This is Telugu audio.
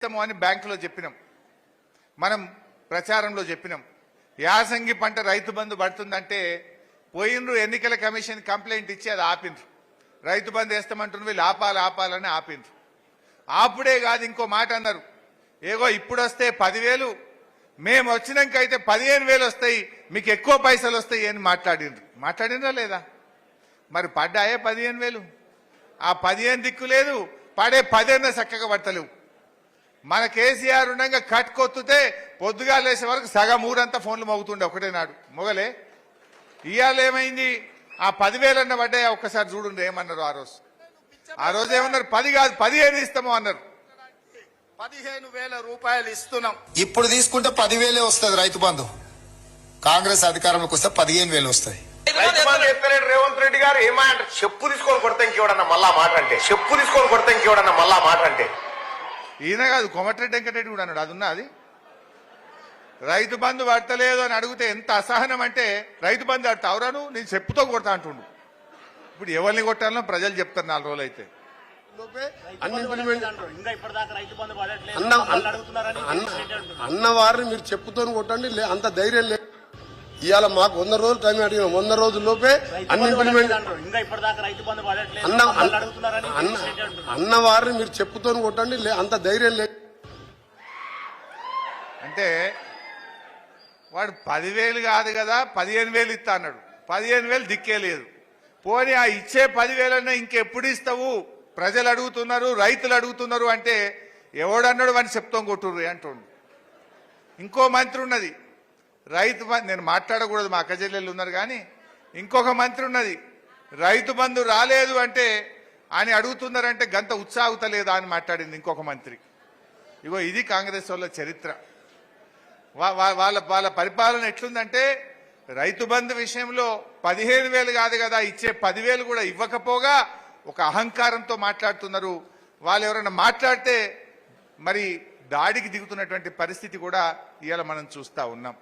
ఇస్తాము అని బ్యాంకులో చెప్పినాం, మనం ప్రచారంలో చెప్పినాం. యాసంగి పంట రైతు బంధు పడుతుందంటే పోయినరు ఎన్నికల కమిషన్ కంప్లైంట్ ఇచ్చి అది ఆపిండ్రు. రైతు బంధు వేస్తామంటున్న వీళ్ళు ఆపాలని ఆపిండ్రు. ఆపుడే కాదు, ఇంకో మాట అన్నారు, ఏగో ఇప్పుడు వస్తే 10,000, మేము వచ్చినాక అయితే 15,000 వస్తాయి, మీకు ఎక్కువ పైసలు వస్తాయి అని మాట్లాడిండ్రా లేదా? మరి పడ్డాయే 15,000? ఆ 15 దిక్కు లేదు, పడే 10 చక్కగా పడతలేవు. మన కేసీఆర్ ఉండగా కట్టుకొత్తుతే పొద్దుగా లేసే వరకు సగం ఊరంతా ఫోన్లు మోగుతుండే ఒకటే నాడు మొగలే. ఇవాళ ఏమైంది? ఆ 10,000 పడ్డాయా? ఒక్కసారి చూడండి ఏమన్నారు ఆ రోజు ఏమన్నారు? 10 కాదు 15 ఇస్తాము అన్నారు. 15,000 రూపాయలు ఇస్తున్నాం. ఇప్పుడు తీసుకుంటే 10,000 వస్తుంది రైతు బంధు. కాంగ్రెస్ అధికారంలోకి వస్తే 15,000 వస్తాయి. రైతు బంధు చెప్పారు రేవంత్ రెడ్డి గారు. ఏమంటారు? చెప్పు తీసుకొని కొడతా ఇంకేవడన్నా మళ్ళా మాట అంటే, చెప్పు తీసుకొని కొడతా ఇంకేవడన్నా మళ్ళా మాట అంటే. ఈయన కాదు, కోమటిరెడ్డి వెంకటరెడ్డి కూడా అన్నాడు. అది ఉన్నది. రైతు బంధు పడతలేదు అని అడిగితే ఎంత అసహనం అంటే, రైతు బంధు అడతావురాను నేను చెప్పుతో కొడతా అంటుండు. ఇప్పుడు ఎవరిని కొట్టాలో ప్రజలు చెప్తారు 4 రోజులు అయితే. అన్నవారిని మీరు చెప్పుతో కొట్టండి, అంత ధైర్యం లేదు. ఇవాళ మాకు 100 రోజులు టైం అడిగినాం, 100 రోజుల లోపే అన్ని ఇంప్లిమెంట్. అన్నవారిని మీరు చెప్పుతో కొట్టండి, అంత ధైర్యం లేదు. అంటే వాడు 10,000 కాదు కదా 15,000 ఇస్తా అన్నాడు. 15,000 దిక్కే లేదు. పోనీ ఆ ఇచ్చే 10,000 ఇంకెప్పుడు ఇస్తావు? ప్రజలు అడుగుతున్నారు, రైతులు అడుగుతున్నారు అంటే ఎవడన్నాడు వాడిని చెప్తాం కొట్టుర్రు అంటుండు. ఇంకో మంత్రి ఉన్నది రైతు బంధు, నేను మాట్లాడకూడదు మా అక్కచెల్లెళ్ళు ఉన్నారు కానీ, ఇంకొక మంత్రి ఉన్నది రైతు బంధు రాలేదు అంటే అని అడుగుతున్నారంటే గంత ఉత్సాహతలేదా అని మాట్లాడింది ఇంకొక మంత్రి. ఇగో ఇది కాంగ్రెస్ వాళ్ళ చరిత్ర. వాళ్ళ పరిపాలన ఎట్లుందంటే రైతు బంధు విషయంలో 15,000 కాదు కదా ఇచ్చే 10,000 కూడా ఇవ్వకపోగా ఒక అహంకారంతో మాట్లాడుతున్నారు. వాళ్ళు ఎవరైనా మాట్లాడితే మరి దాడికి దిగుతున్నటువంటి పరిస్థితి కూడా ఇవాళ మనం చూస్తా ఉన్నాం.